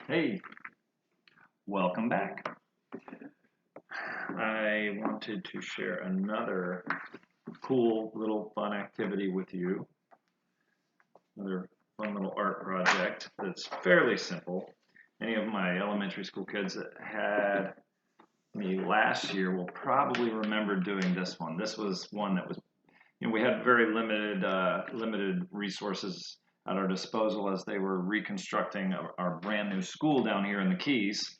Hey, welcome back. I wanted to share another cool little fun activity with you. Another fun little art project that's fairly simple. Any of my elementary school kids that had me last year will probably remember doing this one. This was one that was, we had very limited resources at our disposal as they were reconstructing our brand new school down here in the Keys.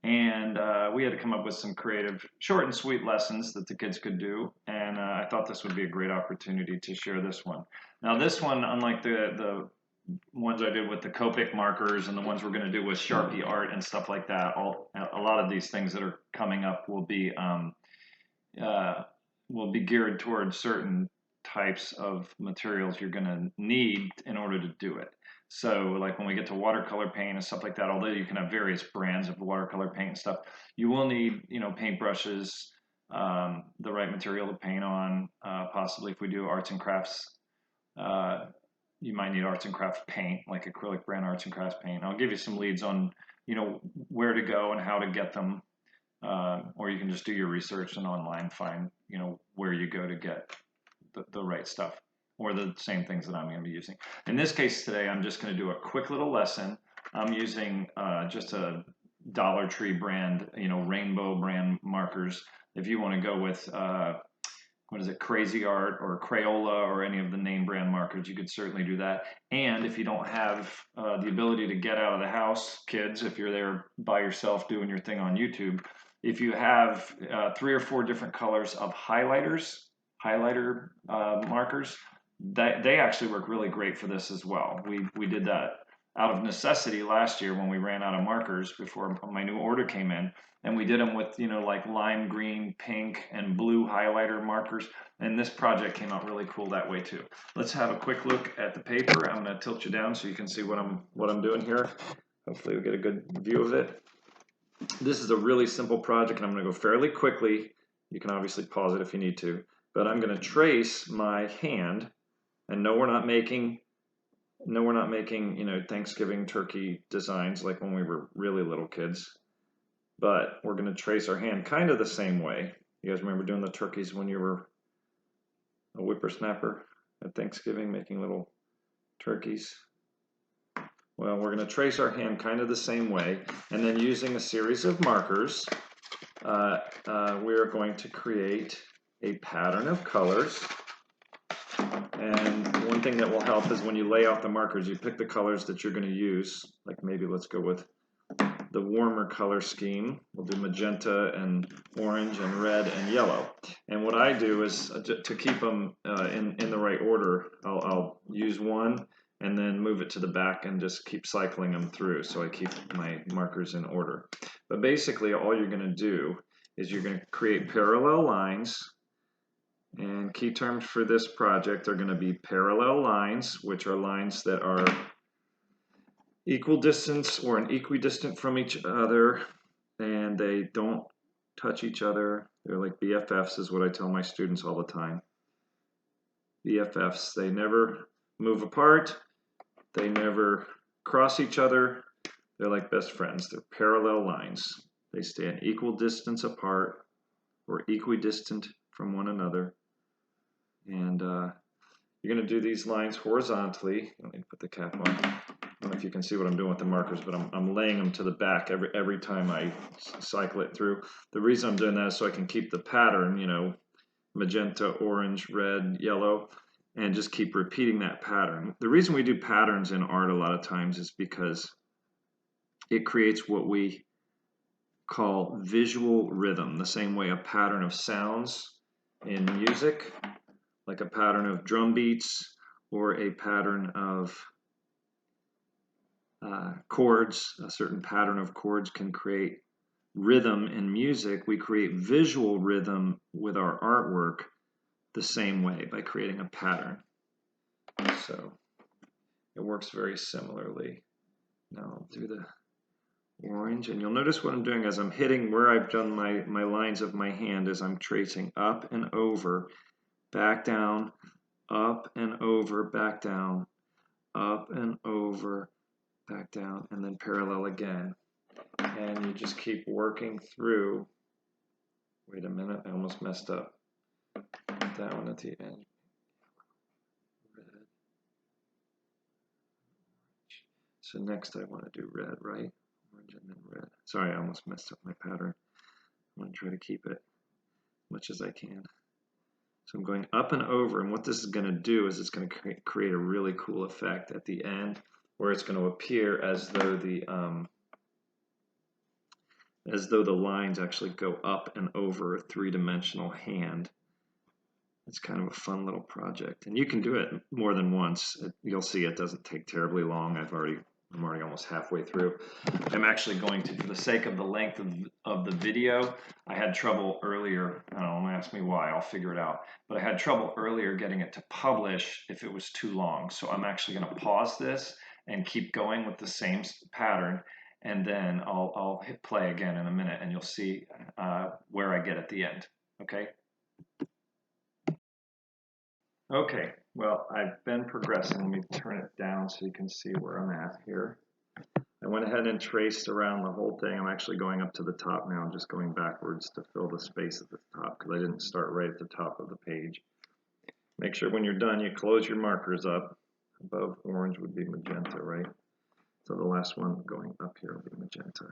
And we had to come up with some creative, short and sweet lessons that the kids could do. And I thought this would be a great opportunity to share this one. Now, this one, unlike the ones I did with the Copic markers and the ones we're going to do with Sharpie art and stuff like that, a lot of these things that are coming up uh, will be geared towards certain types of materials you're going to need in order to do it. So like when we get to watercolor paint and stuff like that, although you can have various brands of watercolor paint and stuff, you will need, paint brushes, the right material to paint on. Possibly if we do arts and crafts, you might need arts and crafts paint, like acrylic brand arts and crafts paint. I'll give you some leads on, where to go and how to get them. Or you can just do your research and online find, where you go to get the right stuff or the same things that I'm going to be using. In this case today, I'm just going to do a quick little lesson. I'm using just a Dollar Tree brand, rainbow brand markers. If you want to go with, what is it, Crazy Art or Crayola or any of the name brand markers, you could certainly do that. And if you don't have the ability to get out of the house, kids, if you're there by yourself doing your thing on YouTube, if you have 3 or 4 different colors of highlighter markers, they actually work really great for this as well. We did that out of necessity last year when we ran out of markers before my new order came in, and we did them with like lime green, pink, and blue highlighter markers, and this project came out really cool that way too. Let's have a quick look at the paper. I'm going to tilt you down so you can see what I'm doing here. Hopefully you'll get a good view of it. This is a really simple project, and I'm going to go fairly quickly. You can obviously pause it if you need to, but I'm going to trace my hand. And no, we're not making, Thanksgiving turkey designs like when we were really little kids. But we're going to trace our hand kind of the same way. You guys remember doing the turkeys when you were a whippersnapper at Thanksgiving, making little turkeys? Well, we're going to trace our hand kind of the same way. And then using a series of markers, we are going to create a pattern of colors. And one thing that will help is when you lay out the markers, you pick the colors that you're going to use. Like maybe let's go with the warmer color scheme. We'll do magenta and orange and red and yellow. And what I do is to keep them in the right order, I'll use one and then move it to the back and just keep cycling them through so I keep my markers in order. But basically all you're going to do is you're going to create parallel lines. And key terms for this project are going to be parallel lines, which are lines that are equal distance or an equidistant from each other, and they don't touch each other. They're like BFFs is what I tell my students all the time. BFFs, they never move apart, they never cross each other, they're like best friends. They're parallel lines. They stay an equal distance apart or equidistant from one another. And you're going to do these lines horizontally. Let me put the cap on. I don't know if you can see what I'm doing with the markers, but I'm laying them to the back every time I cycle it through. The reason I'm doing that is so I can keep the pattern, magenta, orange, red, yellow, and just keep repeating that pattern. The reason we do patterns in art a lot of times is because it creates what we call visual rhythm, the same way a pattern of sounds in music, like a pattern of drum beats or a pattern of chords, a certain pattern of chords can create rhythm in music. We create visual rhythm with our artwork the same way by creating a pattern. So it works very similarly. Now I'll do the orange, and you'll notice what I'm doing as I'm hitting where I've done my lines of my hand as I'm tracing up and over, back down, up and over, back down, up and over, back down, and then parallel again. And you just keep working through. Wait a minute, I almost messed up. That one at the end. Red. So next I want to do red, right? Orange and then red. Sorry, I almost messed up my pattern. I'm going to try to keep it as much as I can. So I'm going up and over, and what this is going to do is it's going to create a really cool effect at the end, where it's going to appear as though the lines actually go up and over a three-dimensional hand. It's kind of a fun little project, and you can do it more than once. You'll see it doesn't take terribly long. I'm already almost halfway through. I'm actually going to, for the sake of the length of the video, I had trouble earlier. I don't know, ask me why, I'll figure it out. But I had trouble earlier getting it to publish if it was too long. So I'm actually going to pause this and keep going with the same pattern, and then I'll hit play again in a minute, and you'll see where I get at the end. Okay? Okay, well, I've been progressing. Let me turn it down so you can see where I'm at here. I went ahead and traced around the whole thing. I'm actually going up to the top now, just going backwards to fill the space at the top because I didn't start right at the top of the page. Make sure when you're done, you close your markers up. Above orange would be magenta, right? So the last one going up here will be magenta.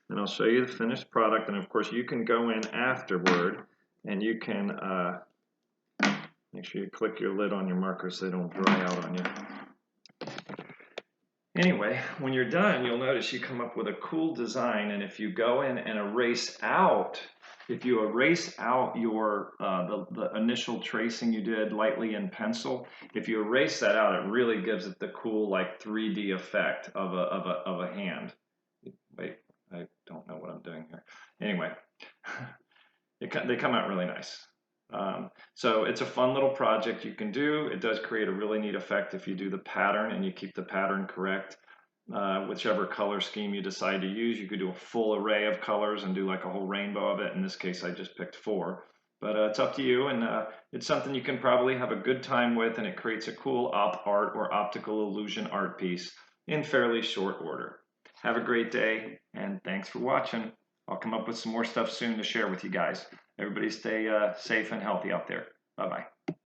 And I'll show you the finished product, and of course you can go in afterward and you can make sure you click your lid on your markers so they don't dry out on you. Anyway, when you're done, you'll notice you come up with a cool design, and if you go in and erase out, your the initial tracing you did lightly in pencil, if you erase that out, it really gives it the cool like 3D effect of a hand. Wait, I don't know what I'm doing here. Anyway, they come out really nice. So it's a fun little project you can do. It does create a really neat effect if you do the pattern and you keep the pattern correct. Whichever color scheme you decide to use, you could do a full array of colors and do like a whole rainbow of it. In this case, I just picked 4. But it's up to you, and it's something you can probably have a good time with, and it creates a cool op art or optical illusion art piece in fairly short order. Have a great day, and thanks for watching. I'll come up with some more stuff soon to share with you guys. Everybody stay safe and healthy out there. Bye-bye.